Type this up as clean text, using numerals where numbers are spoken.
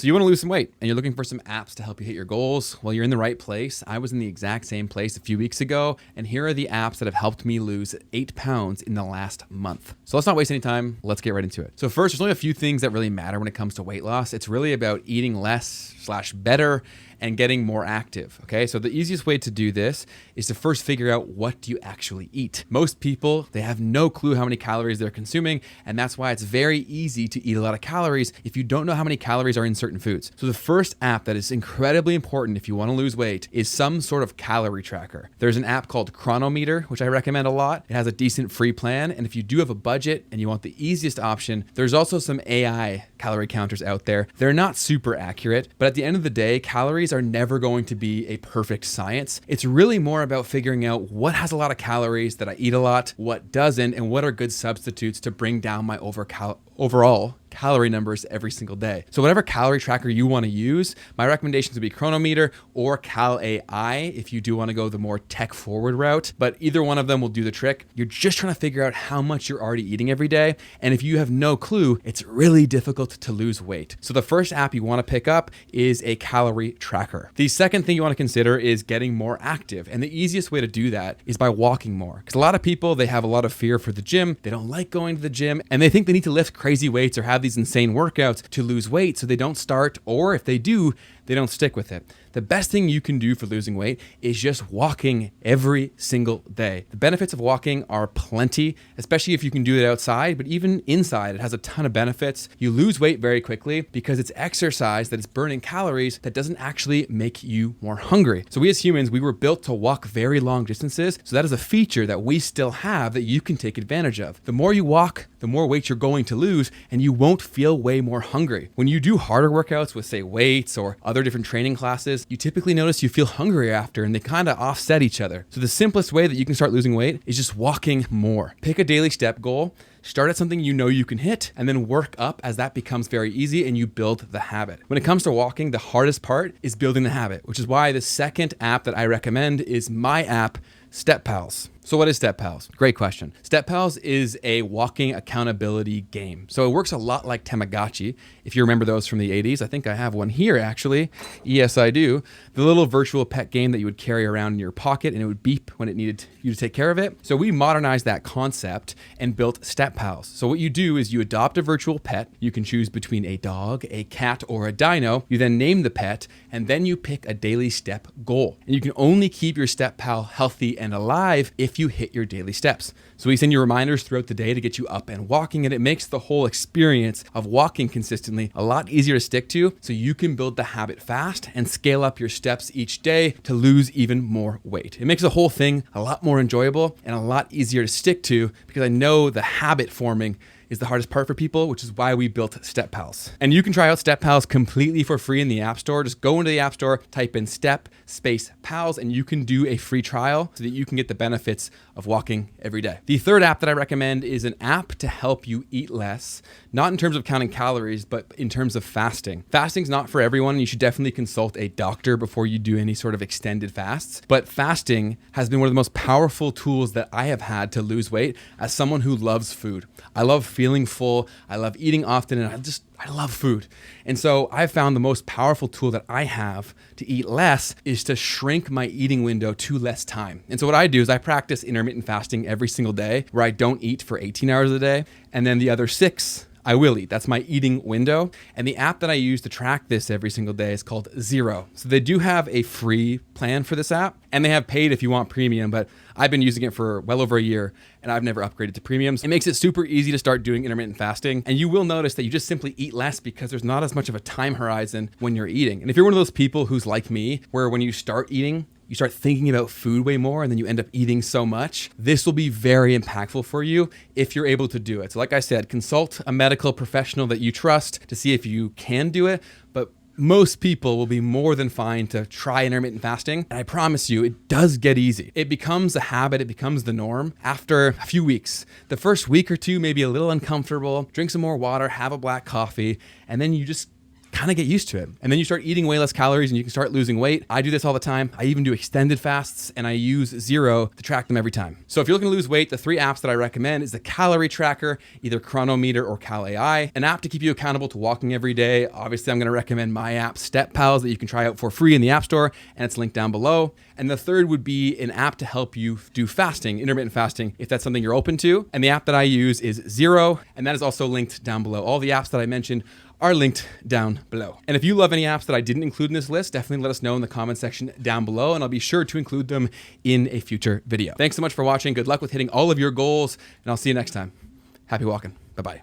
So you want to lose some weight and you're looking for some apps to help you hit your goals. Well, you're in the right place. I was in the exact same place a few weeks ago, and here are the apps that have helped me lose 8 pounds in the last month. So let's not waste any time. Let's get right into it. So first, there's only a few things that really matter when it comes to weight loss. It's really about eating less/better and getting more active. Okay, so the easiest way to do this is to first figure out, what do you actually eat? Most people, they have no clue how many calories they're consuming, and that's why it's very easy to eat a lot of calories if you don't know how many calories are in certain foods. So the first app that is incredibly important if you want to lose weight is some sort of calorie tracker. There's an app called Cronometer, which I recommend a lot. It has a decent free plan, and if you do have a budget and you want the easiest option, there's also some AI calorie counters out there. They're not super accurate, but at the end of the day, calories are never going to be a perfect science. It's really more about figuring out what has a lot of calories that I eat a lot, what doesn't, and what are good substitutes to bring down my overall calorie numbers every single day. So whatever calorie tracker you want to use, my recommendations would be Cronometer or CalAI if you do want to go the more tech forward route, but either one of them will do the trick. You're just trying to figure out how much you're already eating every day. And if you have no clue, it's really difficult to lose weight. So the first app you want to pick up is a calorie tracker. The second thing you want to consider is getting more active. And the easiest way to do that is by walking more. Because a lot of people, they have a lot of fear for the gym. They don't like going to the gym, and they think they need to lift crazy weights or have these insane workouts to lose weight, so they don't start, or if they do, they don't stick with it. The best thing you can do for losing weight is just walking every single day. The benefits of walking are plenty, especially if you can do it outside, but even inside, it has a ton of benefits. You lose weight very quickly because it's exercise that is burning calories that doesn't actually make you more hungry. So we as humans, we were built to walk very long distances. So that is a feature that we still have that you can take advantage of. The more you walk, the more weight you're going to lose, and you won't feel way more hungry. When you do harder workouts with, say, weights or other different training classes, you typically notice you feel hungrier after, and they kind of offset each other. So the simplest way that you can start losing weight is just walking more. Pick a daily step goal. Start at something you know you can hit, and then work up as that becomes very easy and you build the habit. When it comes to walking, the hardest part is building the habit, which is why the second app that I recommend is my app, StepPals. So what is StepPals? Great question. StepPals is a walking accountability game. So it works a lot like Tamagotchi. If you remember those from the 80s, I think I have one here actually. Yes, I do. The little virtual pet game that you would carry around in your pocket and it would beep when it needed you to take care of it. So we modernized that concept and built StepPals. So what you do is you adopt a virtual pet. You can choose between a dog, a cat, or a dino. You then name the pet, and then you pick a daily step goal. And you can only keep your StepPal healthy and alive if you hit your daily steps. So we send you reminders throughout the day to get you up and walking, and it makes the whole experience of walking consistently a lot easier to stick to, so you can build the habit fast and scale up your steps each day to lose even more weight. It makes the whole thing a lot more enjoyable and a lot easier to stick to, because I know the habit forming is the hardest part for people, which is why we built StepPals. And you can try out StepPals completely for free in the App Store. Just go into the App Store, type in Step space Pals, and you can do a free trial so that you can get the benefits of walking every day. The third app that I recommend is an app to help you eat less, not in terms of counting calories, but in terms of fasting. Fasting's not for everyone. You should definitely consult a doctor before you do any sort of extended fasts. But fasting has been one of the most powerful tools that I have had to lose weight as someone who loves food. I love feeling full. I love eating often, and I love food. And so I've found the most powerful tool that I have to eat less is to shrink my eating window to less time. And so what I do is I practice intermittent fasting every single day, where I don't eat for 18 hours a day, and then the other 6 I will eat. That's my eating window. And the app that I use to track this every single day is called Zero. So they do have a free plan for this app, and they have paid if you want premium, but I've been using it for well over a year and I've never upgraded to premiums. It makes it super easy to start doing intermittent fasting. And you will notice that you just simply eat less because there's not as much of a time horizon when you're eating. And if you're one of those people who's like me, where when you start eating, you start thinking about food way more and then you end up eating so much, this will be very impactful for you if you're able to do it. So like I said, consult a medical professional that you trust to see if you can do it. But most people will be more than fine to try intermittent fasting. And I promise you, it does get easy. It becomes a habit. It becomes the norm after a few weeks. The first week or two may be a little uncomfortable. Drink some more water, have a black coffee, and then you just kind of get used to it. And then you start eating way less calories and you can start losing weight. I do this all the time. I even do extended fasts and I use Zero to track them every time. So if you're looking to lose weight, the 3 apps that I recommend is the Calorie Tracker, either Chronometer or Cal AI, an app to keep you accountable to walking every day. Obviously, I'm going to recommend my app, Step Pals, that you can try out for free in the App Store, and it's linked down below. And the third would be an app to help you do fasting, intermittent fasting, if that's something you're open to. And the app that I use is Zero, and that is also linked down below. All the apps that I mentioned are linked down below. And if you love any apps that I didn't include in this list, definitely let us know in the comment section down below, and I'll be sure to include them in a future video. Thanks so much for watching. Good luck with hitting all of your goals, and I'll see you next time. Happy walking. Bye-bye.